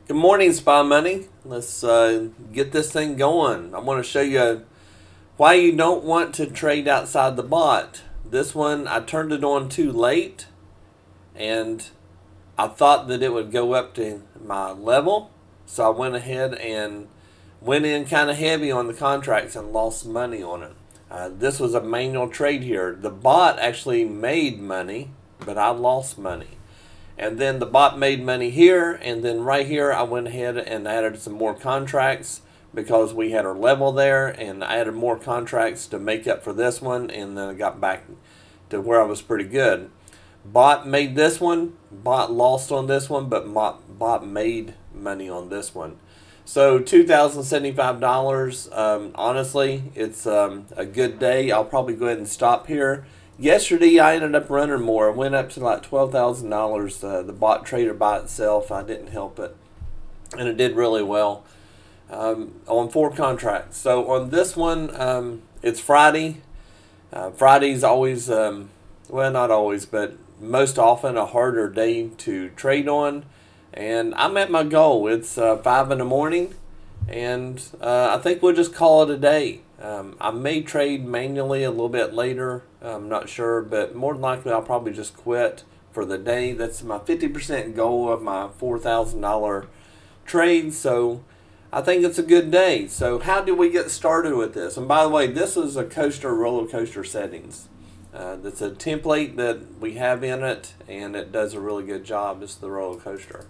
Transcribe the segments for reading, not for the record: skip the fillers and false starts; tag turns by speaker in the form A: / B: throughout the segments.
A: Good morning, Spy Money. Let's get this thing going. I want to show you why you don't want to trade outside the bot. This one, I turned it on too late, and I thought that it would go up to my level, so I went ahead and went in kind of heavy on the contracts and lost money on it. This was a manual trade here. The bot actually made money, but I lost money. And then the bot made money here, and then right here I went ahead and added some more contracts because we had our level there, and I added more contracts to make up for this one, and then I got back to where I was pretty good. Bot made this one, bot lost on this one, but bot made money on this one. So $2,075, honestly, it's a good day. I'll probably go ahead and stop here. Yesterday, I ended up running more. I went up to like $12,000. The bot trader by itself, I didn't help it. And it did really well on 4 contracts. So on this one, it's Friday. Friday's always, well, not always, but most often a harder day to trade on. And I'm at my goal. It's 5 in the morning. And I think we'll just call it a day. I may trade manually a little bit later. I'm not sure, but more than likely I'll probably just quit for the day. That's my 50% goal of my $4,000 trade. So I think it's a good day. So how do we get started with this? And by the way, this is a roller coaster settings. That's a template that we have in it, and it does a really good job. It's the roller coaster.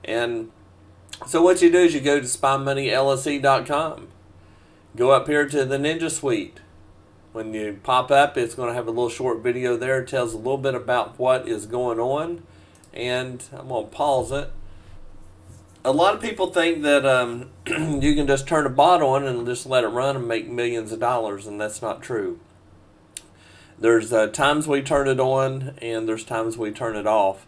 A: And so what you do is you go to spymoneylse.com. Go up here to the Ninja Suite. When you pop up, it's going to have a little short video there. It tells a little bit about what is going on. And I'm going to pause it. A lot of people think that you can just turn a bot on and just let it run and make millions of dollars, and that's not true. There's times we turn it on, and there's times we turn it off.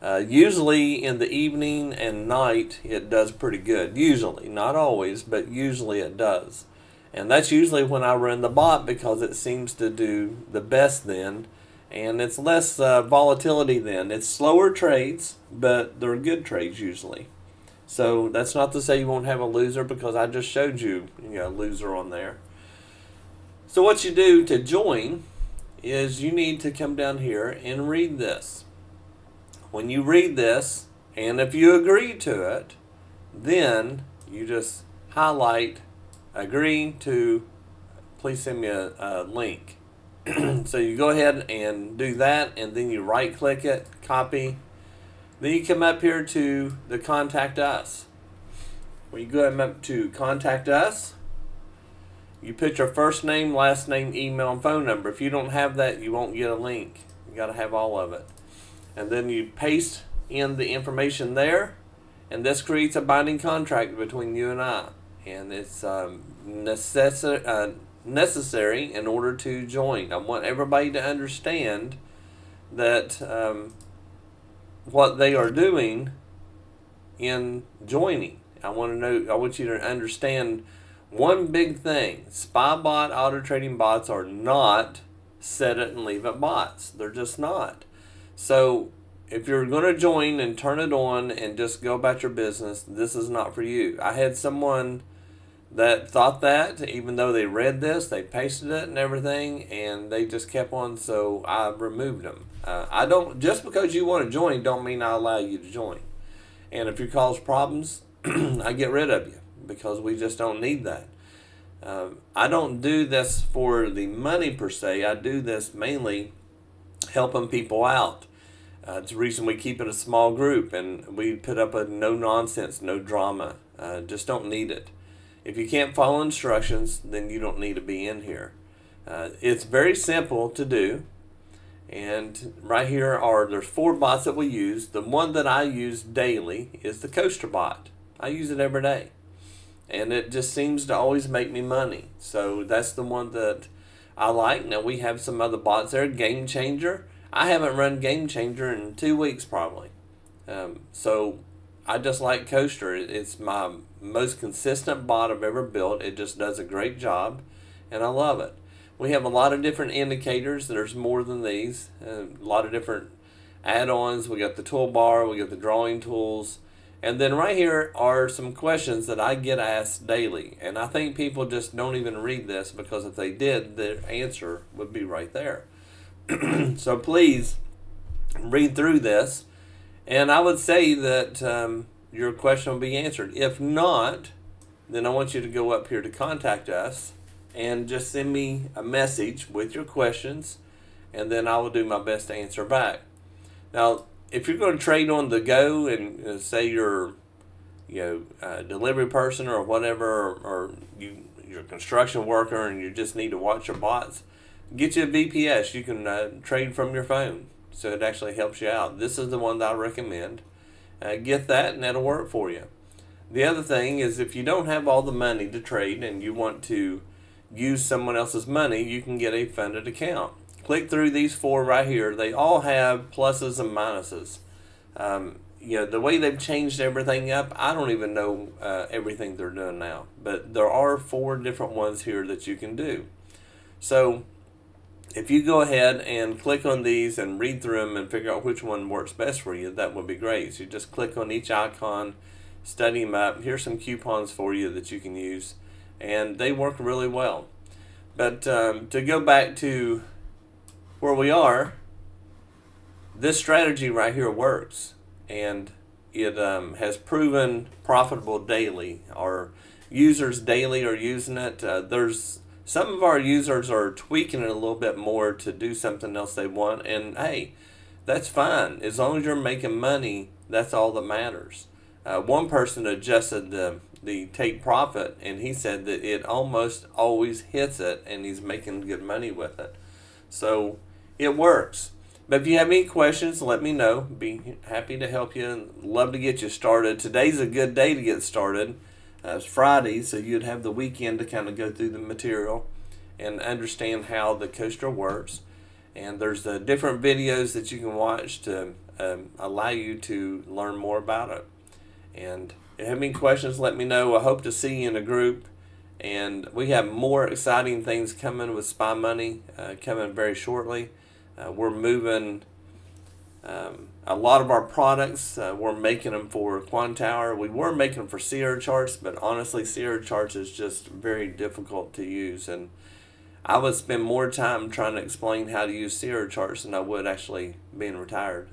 A: Usually in the evening and night, it does pretty good. Usually, not always, but usually it does. And that's usually when I run the bot because it seems to do the best then. And it's less volatility then. It's slower trades, but they're good trades usually. So that's not to say you won't have a loser, because I just showed you, a loser on there. So what you do to join is you need to come down here and read this. When you read this, and if you agree to it, then you just highlight agree to, please send me a link. So you go ahead and do that, and then you right click it, copy. Then you come up here to the contact us. When you go up to contact us, you put your first name, last name, email, and phone number. If you don't have that, you won't get a link. You got to have all of it. And then you paste in the information there, and this creates a binding contract between you and I. And it's necessary in order to join. I want everybody to understand that what they are doing in joining. I want you to understand one big thing. Spy bot auto trading bots are not set it and leave it bots. They're just not. So if you're going to join and turn it on and just go about your business, this is not for you. I had someone that thought that, even though they read this, they pasted it and everything, and they just kept on, so I removed them. I don't, just because you want to join don't mean I allow you to join. And if you cause problems, I get rid of you, because we just don't need that. I don't do this for the money per se. I do this mainly helping people out. It's the reason we keep it a small group, and we put up a no nonsense, no drama. Just don't need it. If you can't follow instructions, then you don't need to be in here. It's very simple to do. And right here there's 4 bots that we use. The one that I use daily is the coaster bot. I use it every day. And it just seems to always make me money. So that's the one that I like. Now we have some other bots there. Game Changer. I haven't run Game Changer in 2 weeks probably. So I just like Coaster. It's my most consistent bot I've ever built. It just does a great job, and I love it. We have a lot of different indicators. There's more than these. A lot of different add-ons. We got the toolbar. We got the drawing tools. And then right here are some questions that I get asked daily. And I think people just don't even read this, because if they did, the answer would be right there. So please read through this. And I would say that your question will be answered. If not, then I want you to go up here to contact us and just send me a message with your questions, and then I will do my best to answer back. Now, if you're going to trade on the go, and say you're a delivery person or whatever, or you're a construction worker and you just need to watch your bots, get you a VPS. You can trade from your phone, so it actually helps you out. This is the one that I recommend. Get that, and that'll work for you. The other thing is, if you don't have all the money to trade and you want to use someone else's money, you can get a funded account. Click through these 4 right here. They all have pluses and minuses. The way they've changed everything up, I don't even know everything they're doing now. But there are 4 different ones here that you can do. So if you go ahead and click on these and read through them and figure out which one works best for you, that would be great. So you just click on each icon, study them up. Here's some coupons for you that you can use, and they work really well. But to go back to where we are, this strategy right here works, and it has proven profitable daily. Our users daily are using it. There's some of our users are tweaking it a little bit more to do something else they want, and hey, that's fine. As long as you're making money, that's all that matters. One person adjusted the take profit, and he said that it almost always hits it, and he's making good money with it. So it works. But if you have any questions, let me know. Be happy to help you and love to get you started. Today's a good day to get started. It's Friday, so you'd have the weekend to kind of go through the material and understand how the coaster works. And there's different videos that you can watch to allow you to learn more about it. And if you have any questions, let me know. I hope to see you in a group. And we have more exciting things coming with Spy Money coming very shortly. We're moving a lot of our products. We're making them for Quantower. We were making them for Sierra charts, but honestly, Sierra charts is just very difficult to use. And I would spend more time trying to explain how to use Sierra charts than I would actually being retired.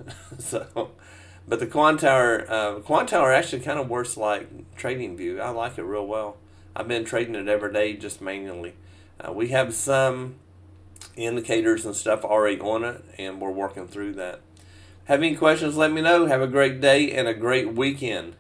A: But the Quantower actually kind of works like TradingView. I like it real well. I've been trading it every day just manually. We have some indicators and stuff already on it, and we're working through that. Have any questions, let me know. Have a great day and a great weekend.